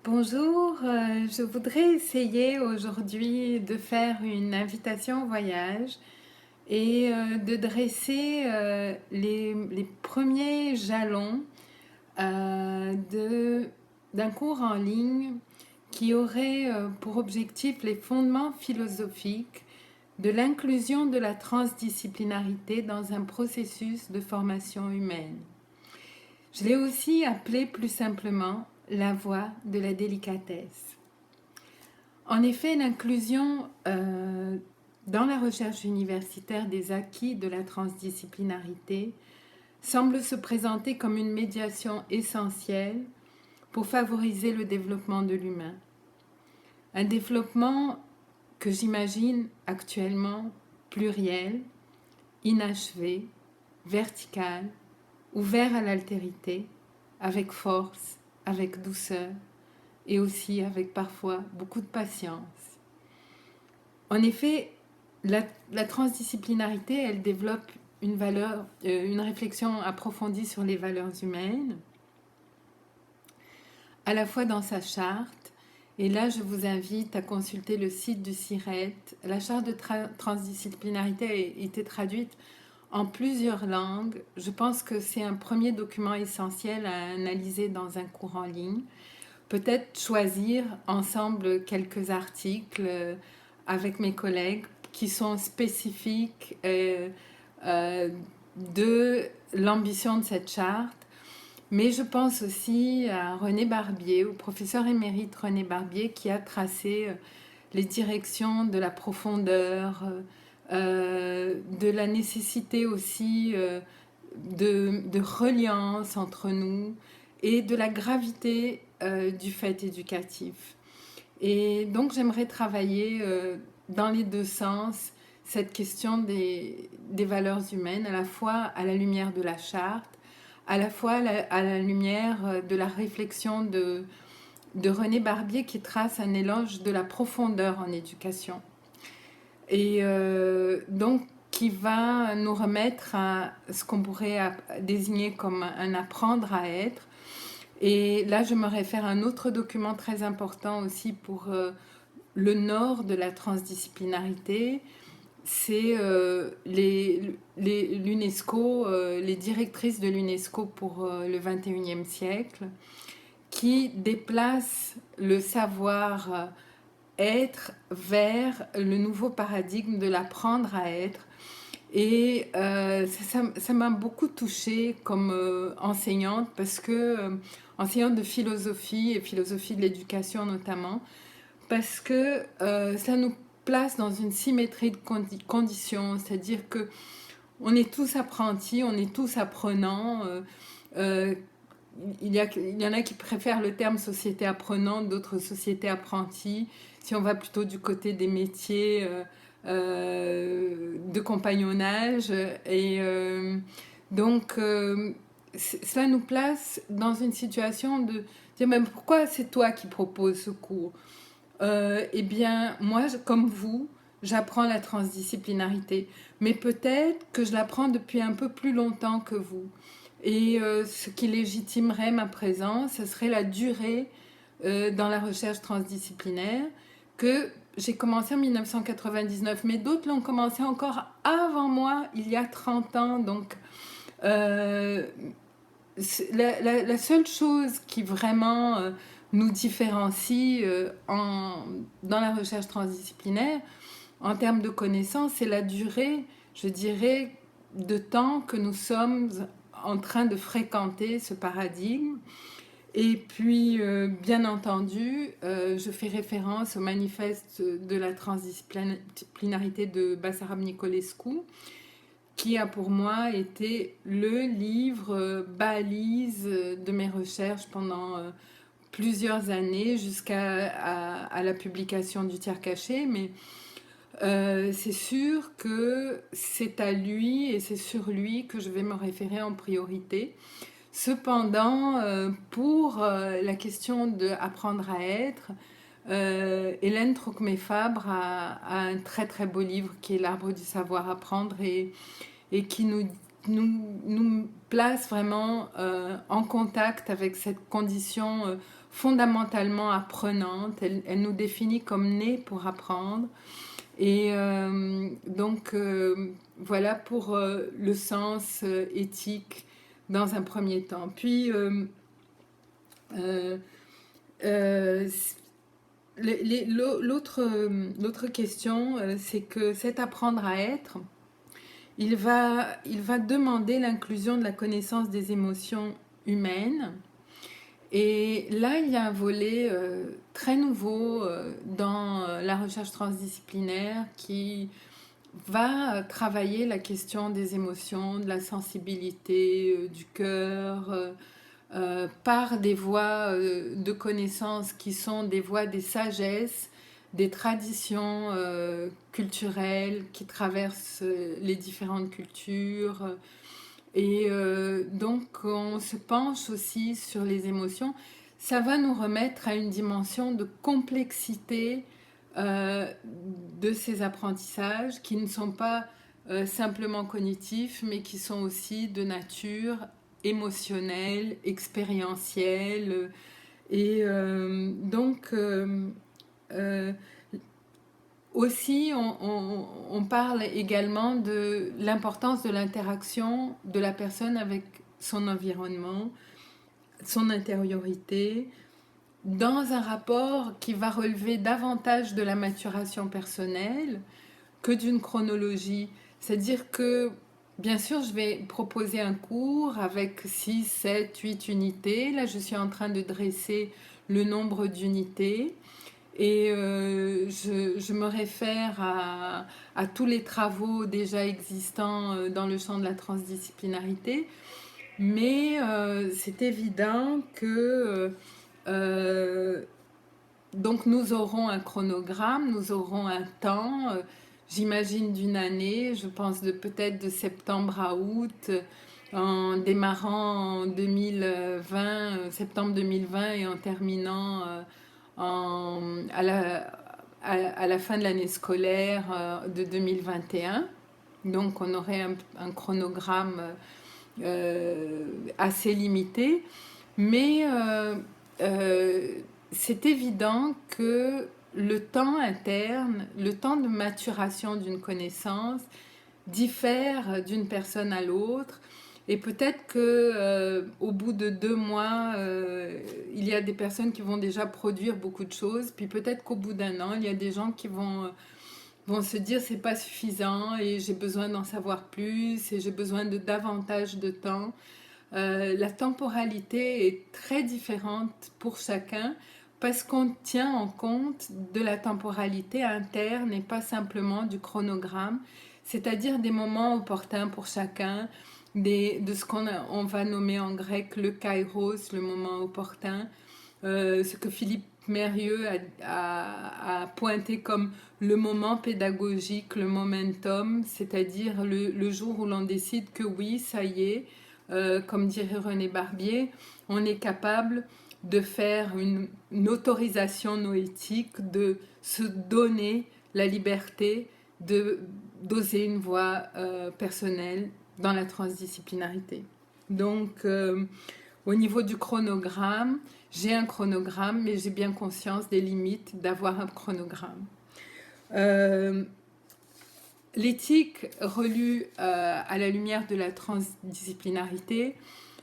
Bonjour, je voudrais essayer aujourd'hui de faire une invitation au voyage et de dresser les premiers jalons d'un cours en ligne qui aurait pour objectif les fondements philosophiques de l'inclusion de la transdisciplinarité dans un processus de formation humaine. Je l'ai aussi appelé plus simplement la voie de la délicatesse. En effet, l'inclusion dans la recherche universitaire des acquis de la transdisciplinarité semble se présenter comme une médiation essentielle pour favoriser le développement de l'humain. Un développement que j'imagine actuellement pluriel, inachevé, vertical, ouvert à l'altérité, avec force, avec douceur et aussi avec parfois beaucoup de patience. En effet, la transdisciplinarité, elle développe une réflexion approfondie sur les valeurs humaines, à la fois dans sa charte, et là je vous invite à consulter le site du CIRET. La charte de transdisciplinarité a été traduite en plusieurs langues. Je pense que c'est un premier document essentiel à analyser dans un cours en ligne. Peut-être choisir ensemble quelques articles avec mes collègues qui sont spécifiques de l'ambition de cette charte. Mais je pense aussi à René Barbier, au professeur émérite René Barbier, qui a tracé les directions de la profondeur, de la nécessité aussi de reliance entre nous et de la gravité du fait éducatif. Et donc j'aimerais travailler dans les deux sens cette question des valeurs humaines, à la fois à la lumière de la charte, à la fois à la lumière de la réflexion de René Barbier qui trace un éloge de la profondeur en éducation. Et donc qui va nous remettre à ce qu'on pourrait désigner comme un apprendre à être. Et là, je me réfère à un autre document très important aussi pour le nord de la transdisciplinarité. C'est l'UNESCO, les directrices de l'UNESCO pour le 21e siècle, qui déplacent le savoir être vers le nouveau paradigme de l'apprendre à être. Et ça m'a beaucoup touchée comme enseignante parce que enseignante de philosophie et philosophie de l'éducation notamment, parce que ça nous place dans une symétrie de conditions, c'est-à-dire que on est tous apprentis, on est tous apprenants. Euh, il y en a qui préfèrent le terme société apprenante, d'autres société apprentie. Si on va plutôt du côté des métiers de compagnonnage. Et donc, cela nous place dans une situation de dire, même pourquoi c'est toi qui proposes ce cours? Eh bien, moi, comme vous, j'apprends la transdisciplinarité. Mais peut-être que je l'apprends depuis un peu plus longtemps que vous. Et ce qui légitimerait ma présence, ce serait la durée dans la recherche transdisciplinaire que j'ai commencé en 1999, mais d'autres l'ont commencé encore avant moi, il y a 30 ans. Donc, euh, la seule chose qui vraiment nous différencie dans la recherche transdisciplinaire, en termes de connaissances, c'est la durée, je dirais, de temps que nous sommes en train de fréquenter ce paradigme. Et puis, bien entendu, je fais référence au manifeste de la transdisciplinarité de Basarab Nicolescu, qui a pour moi été le livre balise de mes recherches pendant plusieurs années jusqu'à la publication du Tiers caché. Mais c'est sûr que c'est à lui et c'est sur lui que je vais me référer en priorité. Cependant, pour la question d'apprendre à être, Hélène Trocmé-Fabre a un très très beau livre qui est L'arbre du savoir apprendre et qui nous place vraiment en contact avec cette condition fondamentalement apprenante. Elle nous définit comme nés pour apprendre. Et donc, voilà pour le sens éthique dans un premier temps. Puis, euh, euh, l'autre question, c'est que cet apprendre à être, il va demander l'inclusion de la connaissance des émotions humaines. Et là, il y a un volet très nouveau dans la recherche transdisciplinaire qui va travailler la question des émotions, de la sensibilité, du cœur, par des voies de connaissances qui sont des voies des sagesses, des traditions culturelles qui traversent les différentes cultures. Et donc, on se penche aussi sur les émotions. Ça va nous remettre à une dimension de complexité de ces apprentissages qui ne sont pas simplement cognitifs, mais qui sont aussi de nature émotionnelle, expérientielle. Et donc, euh, aussi, on parle également de l'importance de l'interaction de la personne avec son environnement, son intériorité, dans un rapport qui va relever davantage de la maturation personnelle que d'une chronologie. C'est-à-dire que, bien sûr, je vais proposer un cours avec 6, 7, 8 unités. Là, je suis en train de dresser le nombre d'unités. Et je me réfère à tous les travaux déjà existants dans le champ de la transdisciplinarité. Mais c'est évident que donc nous aurons un chronogramme, nous aurons un temps, j'imagine d'une année, je pense de peut-être de septembre à août, en démarrant en 2020, septembre 2020 et en terminant à à la fin de l'année scolaire de 2021. Donc on aurait un chronogramme assez limité, mais c'est évident que le temps interne, le temps de maturation d'une connaissance diffère d'une personne à l'autre. Et peut-être que au bout de 2 mois, il y a des personnes qui vont déjà produire beaucoup de choses. Puis peut-être qu'au bout d'un an, il y a des gens qui vont se dire c'est pas suffisant et j'ai besoin d'en savoir plus et j'ai besoin de davantage de temps. La temporalité est très différente pour chacun parce qu'on tient en compte de la temporalité interne et pas simplement du chronogramme, c'est-à-dire des moments opportuns pour chacun, de ce on va nommer en grec le kairos, le moment opportun, ce que Philippe Mérieux a pointé comme le moment pédagogique, le momentum, c'est-à-dire le jour où l'on décide que oui, ça y est, comme dirait René Barbier, on est capable de faire une autorisation noétique, de se donner la liberté de d'oser une voie personnelle dans la transdisciplinarité. Donc, au niveau du chronogramme, j'ai un chronogramme, mais j'ai bien conscience des limites d'avoir un chronogramme. L'éthique relue à la lumière de la transdisciplinarité,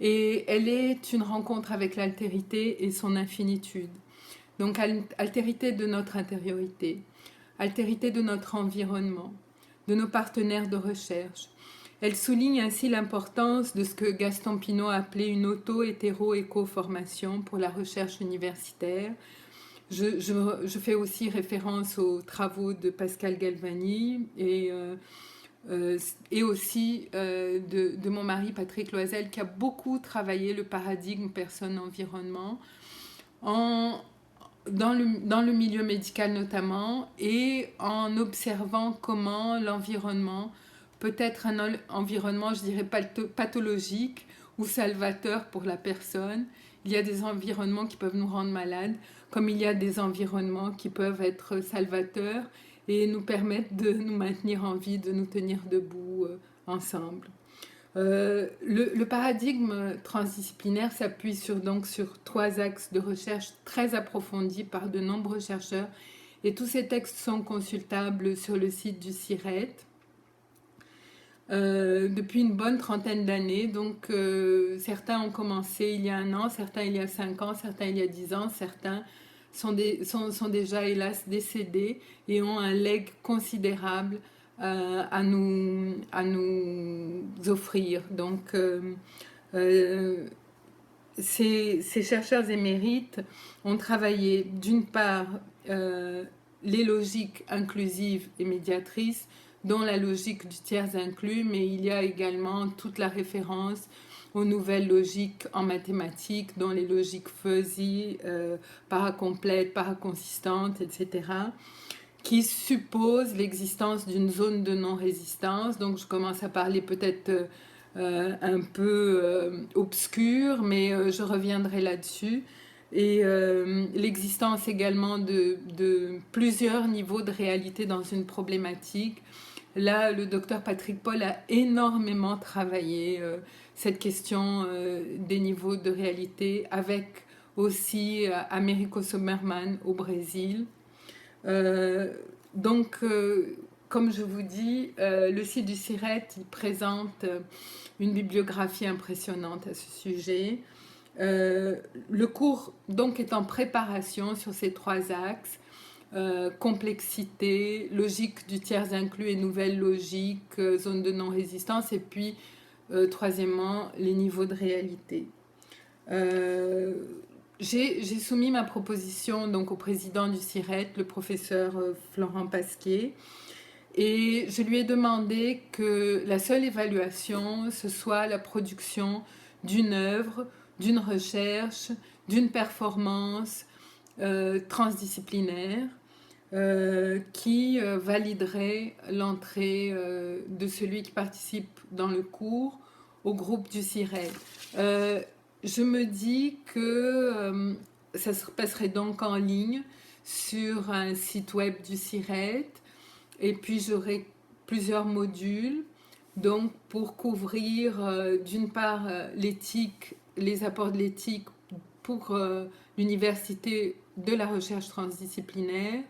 et elle est une rencontre avec l'altérité et son infinitude. Donc altérité de notre intériorité, altérité de notre environnement, de nos partenaires de recherche. Elle souligne ainsi l'importance de ce que Gaston Pinault a appelé une auto-hétéro-éco-formation pour la recherche universitaire. Je fais aussi référence aux travaux de Pascal Galvani et aussi de mon mari Patrick Loisel qui a beaucoup travaillé le paradigme personne-environnement dans le milieu médical notamment et en observant comment l'environnement peut être un environnement, je dirais, pathologique ou salvateur pour la personne. Il y a des environnements qui peuvent nous rendre malades, comme il y a des environnements qui peuvent être salvateurs et nous permettre de nous maintenir en vie, de nous tenir debout ensemble. Le paradigme transdisciplinaire s'appuie donc sur 3 axes de recherche très approfondis par de nombreux chercheurs et tous ces textes sont consultables sur le site du CIRET depuis une bonne trentaine d'années. Donc certains ont commencé il y a 1 an, certains il y a 5 ans, certains il y a 10 ans, certains sont déjà hélas décédés et ont un legs considérable à nous offrir. Donc ces chercheurs émérites ont travaillé d'une part les logiques inclusives et médiatrices, dont la logique du tiers inclus, mais il y a également toute la référence aux nouvelles logiques en mathématiques, dont les logiques fuzzy, paracomplètes, paraconsistantes, etc., qui supposent l'existence d'une zone de non-résistance. Donc je commence à parler peut-être un peu obscur, mais je reviendrai là-dessus. Et l'existence également de plusieurs niveaux de réalité dans une problématique. Là, le docteur Patrick Paul a énormément travaillé cette question des niveaux de réalité avec aussi Américo Sommerman au Brésil. Donc, comme je vous dis, le site du CIRET il présente une bibliographie impressionnante à ce sujet. Le cours donc est en préparation sur ces 3 axes. Complexité, logique du tiers inclus et nouvelle logique, zone de non-résistance, et puis troisièmement, les niveaux de réalité. J'ai soumis ma proposition donc au président du CIRET, le professeur Florent Pasquier, et je lui ai demandé que la seule évaluation, ce soit la production d'une œuvre, d'une recherche, d'une performance transdisciplinaire qui validerait l'entrée de celui qui participe dans le cours au groupe du CIRET. Je me dis que ça se passerait donc en ligne sur un site web du CIRET et puis j'aurai plusieurs modules donc pour couvrir d'une part l'éthique, les apports de l'éthique pour l'université de la recherche transdisciplinaire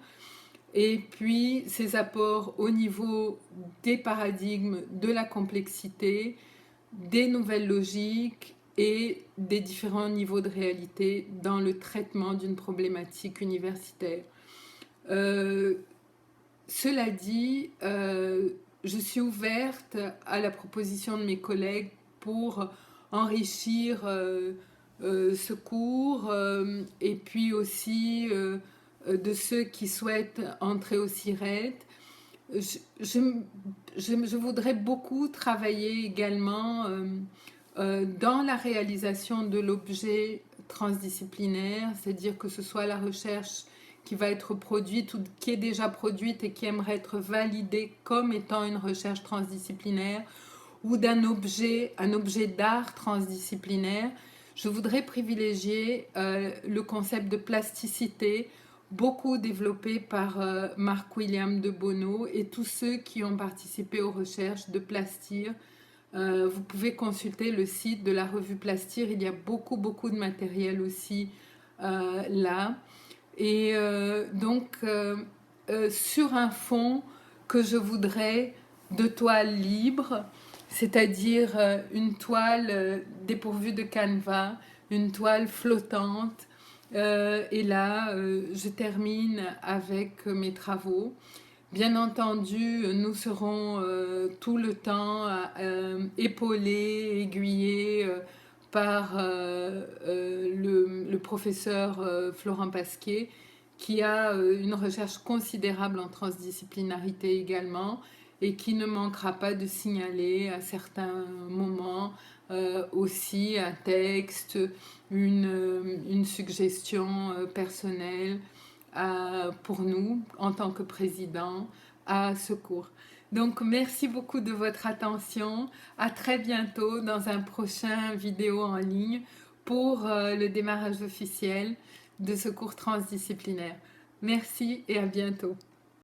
et puis ces apports au niveau des paradigmes, de la complexité, des nouvelles logiques et des différents niveaux de réalité dans le traitement d'une problématique universitaire. Cela dit, je suis ouverte à la proposition de mes collègues pour enrichir ce cours et puis aussi de ceux qui souhaitent entrer au CIRET. Je voudrais beaucoup travailler également dans la réalisation de l'objet transdisciplinaire, c'est-à-dire que ce soit la recherche qui va être produite ou qui est déjà produite et qui aimerait être validée comme étant une recherche transdisciplinaire ou d'un objet, un objet d'art transdisciplinaire. Je voudrais privilégier le concept de plasticité, beaucoup développé par Marc-William de Bono et tous ceux qui ont participé aux recherches de Plastir. Vous pouvez consulter le site de la revue Plastir, il y a beaucoup de matériel aussi là. Et donc sur un fond que je voudrais de toile libre, c'est-à-dire une toile dépourvue de canevas, une toile flottante. Et là, je termine avec mes travaux. Bien entendu, nous serons tout le temps épaulés, aiguillés par le professeur Florent Pasquier, qui a une recherche considérable en transdisciplinarité également, et qui ne manquera pas de signaler à certains moments aussi un texte, une suggestion personnelle pour nous en tant que président à ce cours. Donc merci beaucoup de votre attention. À très bientôt dans un prochain vidéo en ligne pour le démarrage officiel de ce cours transdisciplinaire. Merci et à bientôt.